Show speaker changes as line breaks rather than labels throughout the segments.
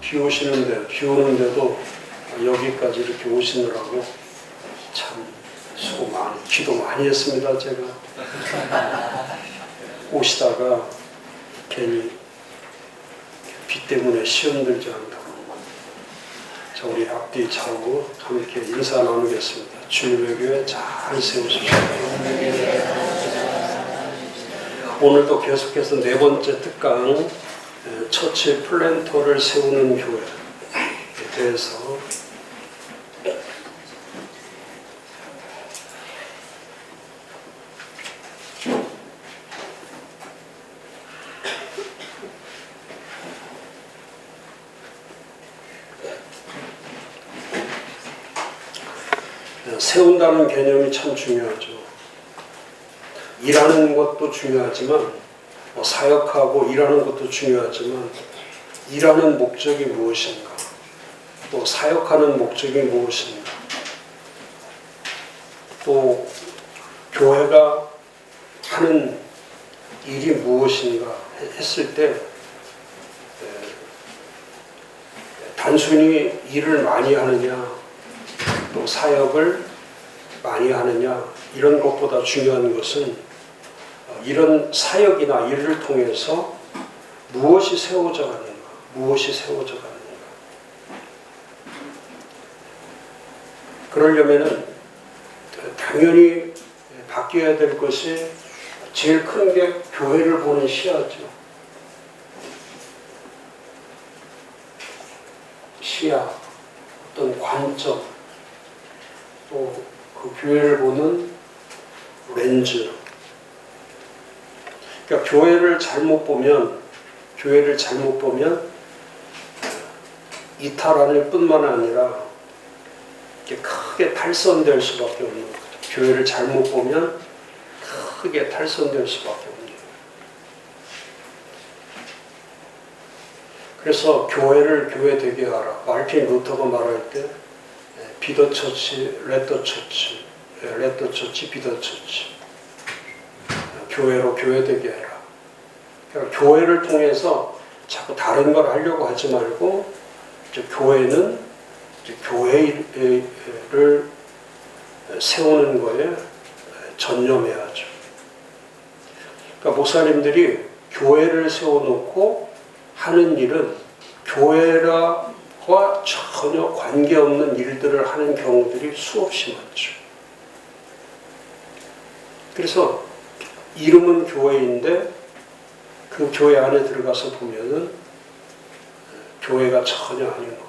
비 오는데도 여기까지 이렇게 오시느라고 참 수고 많이, 기도 많이 했습니다, 제가. 오시다가 괜히 비 때문에 시험 들지 않다고. 자, 우리 앞뒤 차고 함께 인사 나누겠습니다. 주님의 교회 잘 세우십시오. 오늘도 계속해서 네 번째 특강, 처치 플랜터를 세우는 교회에 대해서 세운다는 개념이 참 중요하죠. 일하는 것도 중요하지만 사역하고 일하는 것도 중요하지만 일하는 목적이 무엇인가, 또 사역하는 목적이 무엇인가, 또 교회가 하는 일이 무엇인가 했을 때 단순히 일을 많이 하느냐, 또 사역을 많이 하느냐, 이런 것보다 중요한 것은 이런 사역이나 일을 통해서 무엇이 세워져 가는가, 무엇이 세워져 가는가. 그러려면은 당연히 바뀌어야 될 것이 제일 큰 게 교회를 보는 시야죠. 시야, 어떤 관점, 또 그 교회를 보는 렌즈. 그러니까 교회를 잘못 보면 이탈할 뿐만 아니라 크게 탈선될 수밖에 없는 거죠. 교회를 잘못 보면 크게 탈선될 수밖에 없는 거예요. 그래서 교회를 교회 되게 하라. 마르틴 루터가 말할 때 비더 처치, 레더 처치, 레더 처치, 비더 처치. 교회로 교회 되게 해라. 그러니까 교회를 통해서 자꾸 다른 걸 하려고 하지 말고 교회는 교회를 세우는 거에 전념해야죠. 그러니까 목사님들이 교회를 세워놓고 하는 일은 교회와 전혀 관계없는 일들을 하는 경우들이 수없이 많죠. 그래서 이름은 교회인데 그 교회 안에 들어가서 보면은 교회가 전혀 아닌 거.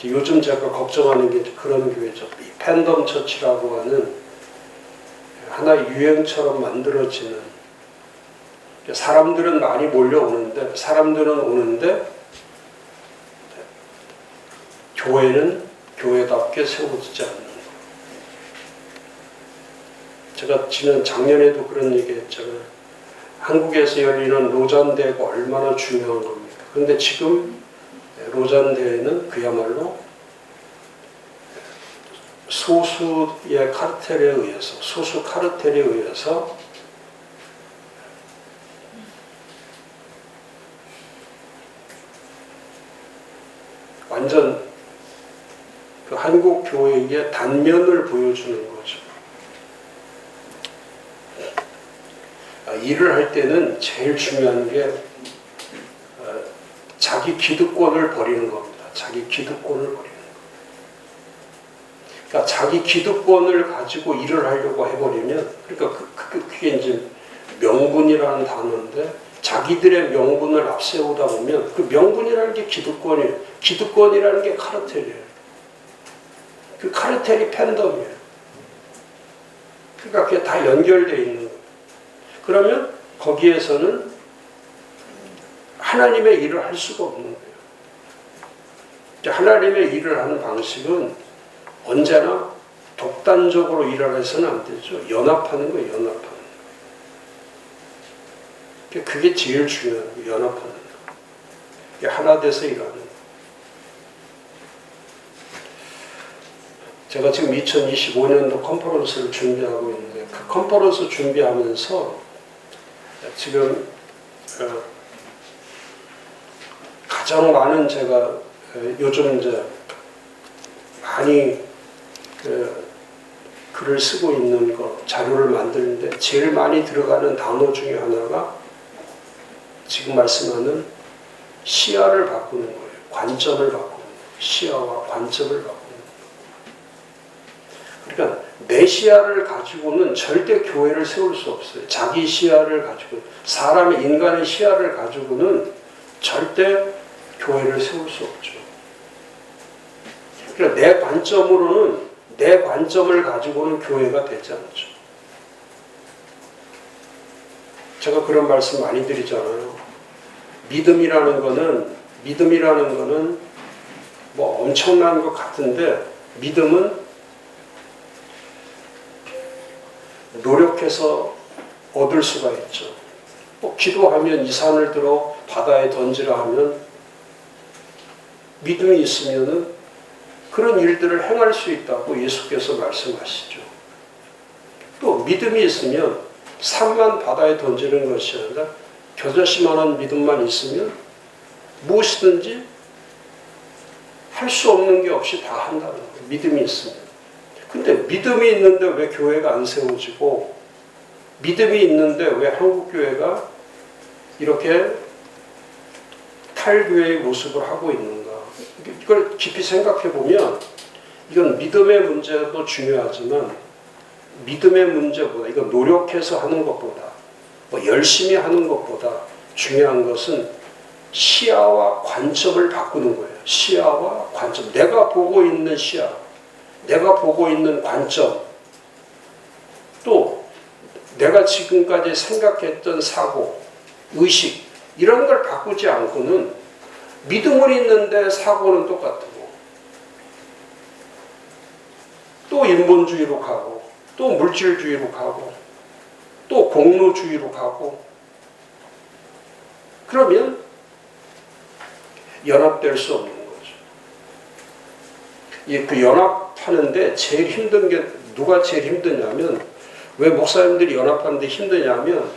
요즘 제가 걱정하는 게 그런 교회죠. 이 팬덤 처치라고 하는 하나의 유행처럼 만들어지는, 사람들은 많이 몰려오는데, 교회는 교회답게 세워지지 않는 거. 제가 지난 작년에도 그런 얘기 했잖아요. 한국에서 열리는 로잔대회가 얼마나 중요한 겁니까? 그런데 지금 로잔대회는 그야말로 소수의 카르텔에 의해서, 소수 카르텔에 의해서 완전 그 한국 교회의 단면을 보여주는 거죠. 일을 할 때는 제일 중요한 게 자기 기득권을 버리는 겁니다. 자기 기득권을 버리는 거. 그러니까 자기 기득권을 가지고 일을 하려고 해버리면, 그러니까 그게 이제 명분이라는 단어인데, 자기들의 명분을 앞세우다 보면 그 명분이라는 게 기득권이에요. 기득권이라는 게 카르텔이에요. 그 카르텔이 팬덤이에요. 그러니까 그게 다 연결되어 있는 거예요. 그러면 거기에서는 하나님의 일을 할 수가 없는 거예요. 하나님의 일을 하는 방식은 언제나 독단적으로 일을 해서는 안 되죠. 연합하는 거예요. 연합하는 거. 그게 제일 중요한 거예요. 연합하는 거. 하나 돼서 일하는 거. 제가 지금 2025년도 컨퍼런스를 준비하고 있는데, 그 컨퍼런스 준비하면서 지금 가장 많은 제가 요즘 이제 많이 글을 쓰고 있는 거, 자료를 만드는데 제일 많이 들어가는 단어 중에 하나가 지금 말씀하는 시야를 바꾸는 거예요. 관점을 바꾸는 거예요. 시야와 관점을 바꾸는 거예요. 그러니까 내 시야를 가지고는 절대 교회를 세울 수 없어요. 자기 시야를 가지고, 사람의 인간의 시야를 가지고는 절대 교회를 세울 수 없죠. 그러니까 내 관점으로는, 내 관점을 가지고는 교회가 되지 않죠. 제가 그런 말씀 많이 드리잖아요. 믿음이라는 거는 뭐 엄청난 것 같은데, 믿음은 노력해서 얻을 수가 있죠. 뭐 기도하면 이 산을 들어 바다에 던지라 하면 믿음이 있으면은 그런 일들을 행할 수 있다고 예수께서 말씀하시죠. 또 믿음이 있으면 산만 바다에 던지는 것이 아니라 겨자씨만한 믿음만 있으면 무엇이든지 할 수 없는 게 없이 다 한다는 거예요. 믿음이 있으면. 근데 믿음이 있는데 왜 교회가 안 세워지고, 믿음이 있는데 왜 한국교회가 이렇게 탈교회의 모습을 하고 있는가. 이걸 깊이 생각해 보면 이건 믿음의 문제도 중요하지만, 믿음의 문제보다, 이건 노력해서 하는 것보다, 뭐 열심히 하는 것보다 중요한 것은 시야와 관점을 바꾸는 거예요. 시야와 관점. 내가 보고 있는 시야, 내가 보고 있는 관점, 또 내가 지금까지 생각했던 사고, 의식, 이런 걸 바꾸지 않고는 믿음은 있는데 사고는 똑같고, 또 인본주의로 가고, 또 물질주의로 가고, 또 공로주의로 가고, 그러면 연합될 수 없는 거죠. 그 연합하는데 제일 힘든 게, 누가 제일 힘드냐면, 왜 목사님들이 연합하는데 힘드냐면,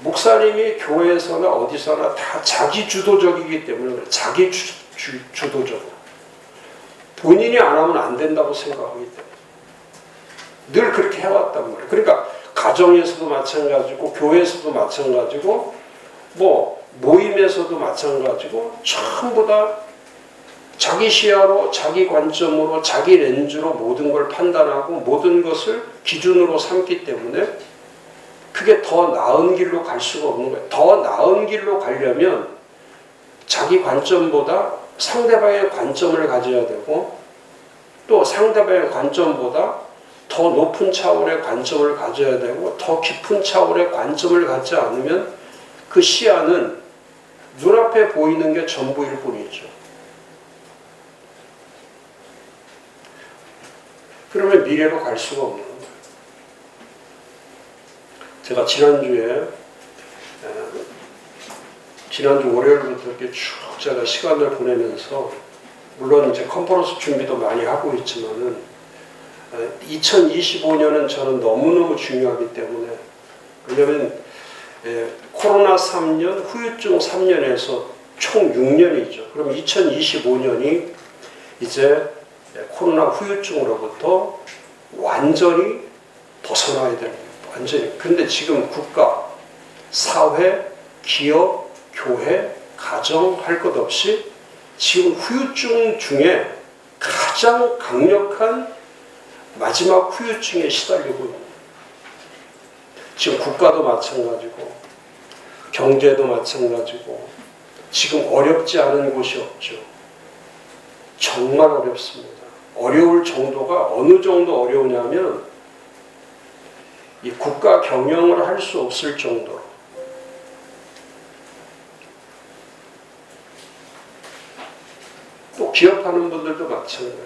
목사님이 교회에서나 어디서나 다 자기 주도적이기 때문에 그래요. 자기 주도적으로. 본인이 안 하면 안 된다고 생각하기 때문에. 늘 그렇게 해왔단 말이에요. 그러니까 가정에서도 마찬가지고, 교회에서도 마찬가지고, 뭐 모임에서도 마찬가지고, 전부 다 자기 시야로, 자기 관점으로, 자기 렌즈로 모든 걸 판단하고 모든 것을 기준으로 삼기 때문에 그게 더 나은 길로 갈 수가 없는 거예요. 더 나은 길로 가려면 자기 관점보다 상대방의 관점을 가져야 되고, 또 상대방의 관점보다 더 높은 차원의 관점을 가져야 되고, 더 깊은 차원의 관점을 갖지 않으면 그 시야는 눈앞에 보이는 게 전부일 뿐이죠. 그러면 미래로 갈 수가 없는 거예요. 제가 지난주 월요일부터 이렇게 쭉 제가 시간을 보내면서, 물론 이제 컨퍼런스 준비도 많이 하고 있지만은, 2025년은 저는 너무너무 중요하기 때문에, 왜냐면 코로나 3년, 후유증 3년에서 총 6년이죠. 그럼 2025년이 이제 코로나 후유증으로부터 완전히 벗어나야 됩니다. 완전히. 근데 지금 국가, 사회, 기업, 교회, 가정 할 것 없이 지금 후유증 중에 가장 강력한 마지막 후유증에 시달리고 있는 거예요. 지금 국가도 마찬가지고, 경제도 마찬가지고, 지금 어렵지 않은 곳이 없죠. 정말 어렵습니다. 어려울 정도가 어느 정도 어려우냐면, 이 국가 경영을 할 수 없을 정도로. 또 기업하는 분들도 마찬가지죠.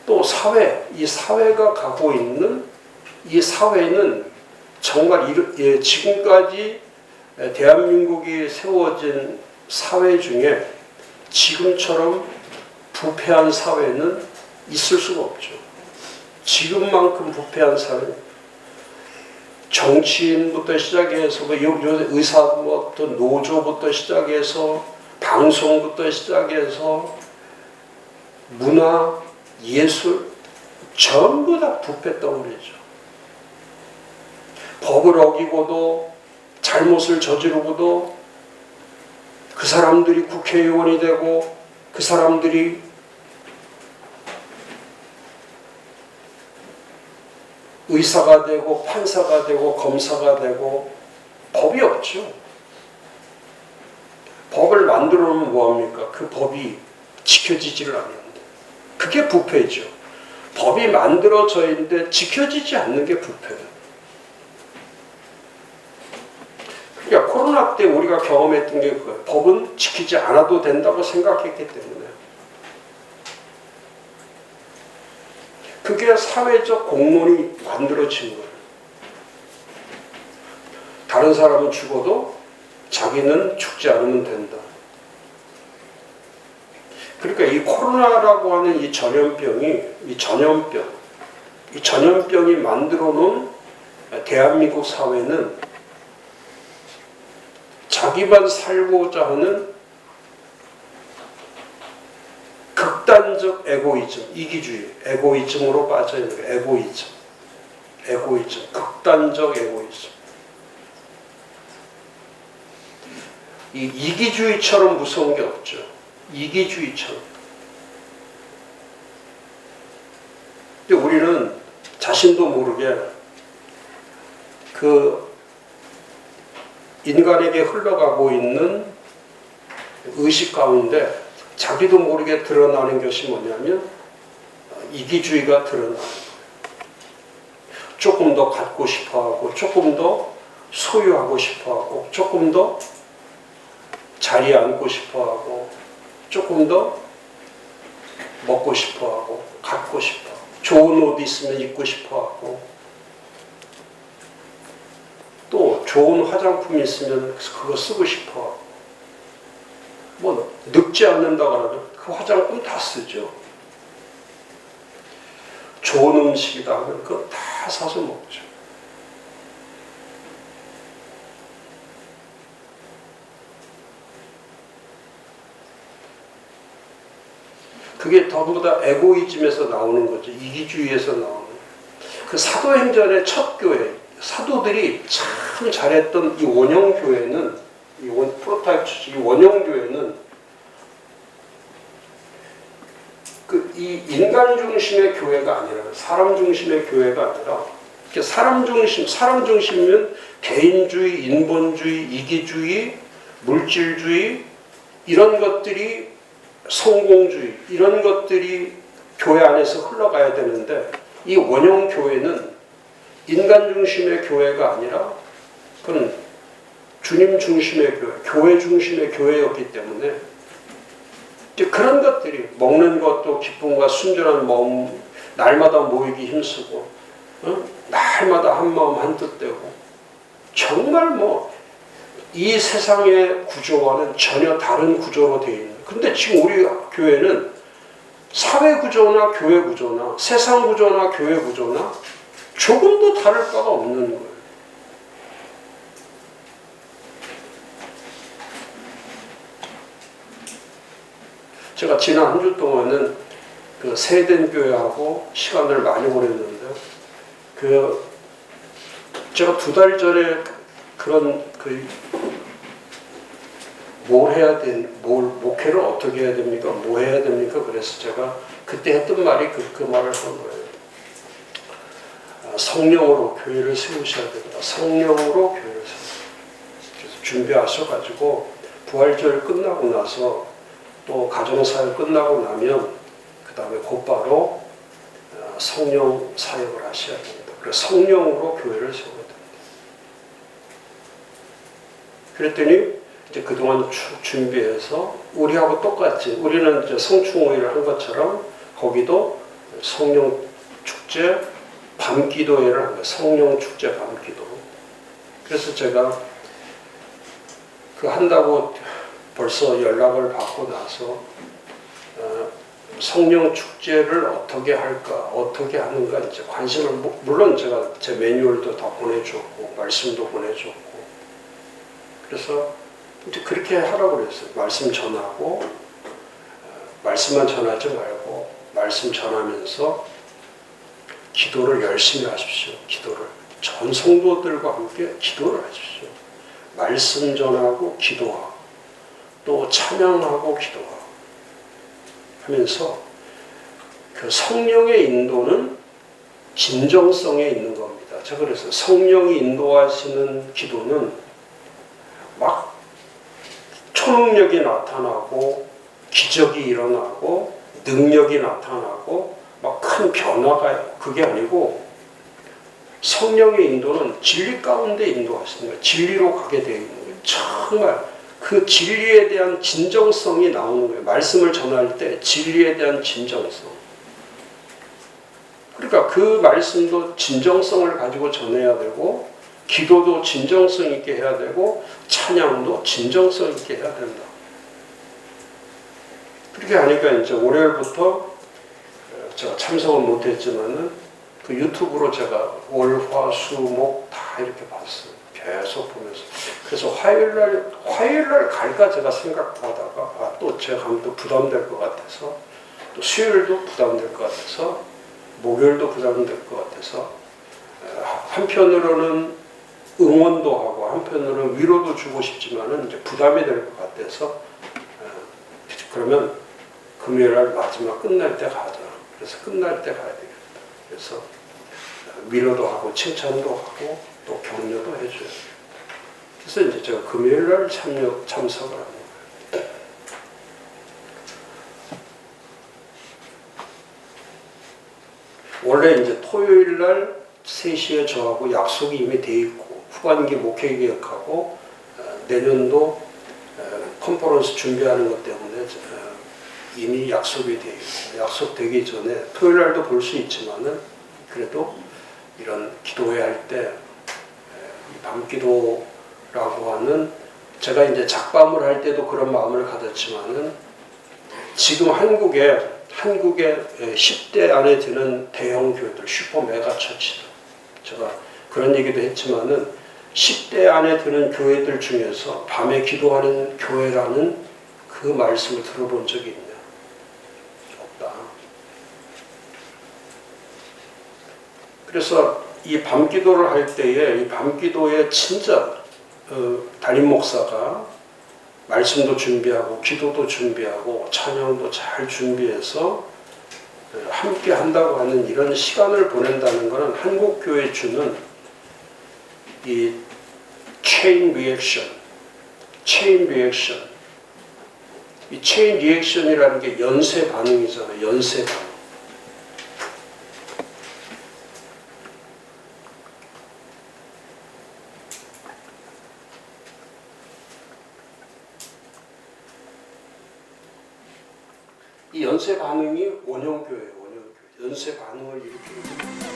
또 사회, 이 사회가 가고 있는, 이 사회는 정말 지금까지 대한민국이 세워진 사회 중에 지금처럼 부패한 사회는 있을 수가 없죠. 지금만큼 부패한 사회, 정치인부터 시작해서 의사부터 노조부터 시작해서 방송부터 시작해서 문화, 예술 전부 다 부패 덩어리죠. 법을 어기고도 잘못을 저지르고도 그 사람들이 국회의원이 되고 그 사람들이 의사가 되고 판사가 되고 검사가 되고 법이 없죠. 법을 만들어 놓으면 뭐합니까? 그 법이 지켜지지를 않는데 그게 부패죠. 법이 만들어져 있는데 지켜지지 않는 게 부패예요. 그러니까 코로나 때 우리가 경험했던 게 그거예요. 법은 지키지 않아도 된다고 생각했기 때문에 그게 사회적 공론이 만들어진 거예요. 다른 사람은 죽어도 자기는 죽지 않으면 된다. 그러니까 이 코로나라고 하는 이 전염병이 만들어 놓은 대한민국 사회는 자기만 살고자 하는 극단적 에고이즘, 이기주의, 에고이즘으로 빠져있는 거예요. 에고이즘, 극단적 에고이즘. 이 이기주의처럼 무서운 게 없죠. 이기주의처럼. 근데 우리는 자신도 모르게 그 인간에게 흘러가고 있는 의식 가운데 자기도 모르게 드러나는 것이 뭐냐면 이기주의가 드러나는 거예요. 조금 더 갖고 싶어하고 조금 더 소유하고 싶어하고 조금 더 자리에 앉고 싶어하고 조금 더 먹고 싶어하고 갖고 싶어하고 좋은 옷 있으면 입고 싶어하고 또 좋은 화장품 있으면 그거 쓰고 싶어하고 뭐 늙지 않는다 그러면 그 화장품 다 쓰죠. 좋은 음식이다 하면 그거 다 사서 먹죠. 그게 전부 다 에고이즘에서 나오는 거죠. 이기주의에서 나오는. 그 사도행전의 첫 교회, 사도들이 참 잘했던 이 원형교회는, 프로타입 처치, 이 원형교회는 이 인간 중심의 교회가 아니라 사람 중심의 교회가 아니라 사람 중심이면 개인주의, 인본주의, 이기주의, 물질주의 이런 것들이 성공주의 이런 것들이 교회 안에서 흘러가야 되는데 이 원형 교회는 인간 중심의 교회가 아니라 그건 주님 중심의 교회, 교회 중심의 교회였기 때문에 이제 그런 것들이 먹는 것도 기쁨과 순전한 마음 날마다 모이기 힘쓰고 날마다 한 마음 한 뜻 되고 정말 뭐 이 세상의 구조와는 전혀 다른 구조로 되어 있는 근데 지금 우리 교회는 사회 구조나 교회 구조나 세상 구조나 교회 구조나 조금도 다를 바가 없는 거예요. 제가 지난 한 주 동안은 그 세덴 교회하고 시간을 많이 보냈는데 제가 2달 전에 그런 목회를 어떻게 해야 됩니까? 뭐 해야 됩니까? 그래서 제가 그때 했던 말이 그 말을 한 거예요. 성령으로 교회를 세우셔야 됩니다. 성령으로 교회를 세우셔야 그래서 준비하셔가지고 부활절 끝나고 나서 또 가정사역 끝나고 나면 그 다음에 곧바로 성령 사역을 하셔야 됩니다. 그래서 성령으로 교회를 세워야 됩니다. 그랬더니 이제 그동안 준비해서 우리하고 똑같이 우리는 이제 성충오일을 한 것처럼 거기도 성령 축제 밤기도회를 한 거예요. 성령 축제 밤기도. 그래서 제가 그 한다고 벌써 연락을 받고 나서 성령 축제를 어떻게 할까, 어떻게 하는가 이제 관심을 물론 제가 제 매뉴얼도 다 보내줬고 말씀도 보내줬고 그래서 이제 그렇게 하라고 그랬어요. 말씀 전하고 말씀만 전하지 말고 말씀 전하면서 기도를 열심히 하십시오. 기도를 전 성도들과 함께 기도를 하십시오. 말씀 전하고 기도하고 또 찬양하고 기도하고 하면서 그 성령의 인도는 진정성에 있는 겁니다. 제가 그래서 성령이 인도하시는 기도는 막 초능력이 나타나고 기적이 일어나고 능력이 나타나고 막 큰 변화가 있고 그게 아니고 성령의 인도는 진리 가운데 인도하시는 거예요. 진리로 가게 되어 있는 거예요. 정말 그 진리에 대한 진정성이 나오는 거예요. 말씀을 전할 때 진리에 대한 진정성. 그러니까 그 말씀도 진정성을 가지고 전해야 되고 기도도 진정성 있게 해야 되고 찬양도 진정성 있게 해야 된다. 그렇게 하니까 이제 월요일부터 제가 참석은 못했지만은 그 유튜브로 제가 월, 화, 수, 목 다 이렇게 봤어요. 계속 보면서. 그래서 화요일날 갈까 제가 생각하다가 또 제가 가면 또 부담될 것 같아서 또 수요일도 부담될 것 같아서 목요일도 부담될 것 같아서 한편으로는 응원도 하고 한편으로는 위로도 주고 싶지만은 이제 부담이 될 것 같아서 그러면 금요일날 마지막 끝날 때 가자. 그래서 끝날 때 가야 되겠다. 그래서 위로도 하고 칭찬도 하고 또 격려도 해줘요. 그래서 이제 제가 금요일날 참석을 하는 거예요. 원래 이제 토요일날 3시에 저하고 약속이 이미 돼 있고 후반기 목회 계획하고 내년도 컨퍼런스 준비하는 것 때문에 이미 약속이 돼 있고 약속되기 전에 토요일날도 볼 수 있지만은 그래도 이런 기도회 할 때 밤기도라고 하는 제가 이제 작밤을 할 때도 그런 마음을 가졌지만은 지금 한국에 10대 안에 드는 대형 교회들 슈퍼 메가 처치들 제가 그런 얘기도 했지만은 10대 안에 드는 교회들 중에서 밤에 기도하는 교회라는 그 말씀을 들어본 적이 있냐? 없다. 그래서 이 밤기도를 할 때에 이 밤기도에 진짜 담임 목사가 말씀도 준비하고 기도도 준비하고 찬양도 잘 준비해서 함께 한다고 하는 이런 시간을 보낸다는 것은 한국 교회 주는 이 체인 리액션 이 체인 리액션이라는 게 연쇄 반응이잖아요. 연쇄 반응. 이 연쇄 반응이 원형교회예요. 원형교회. 연쇄 반응을 일으키는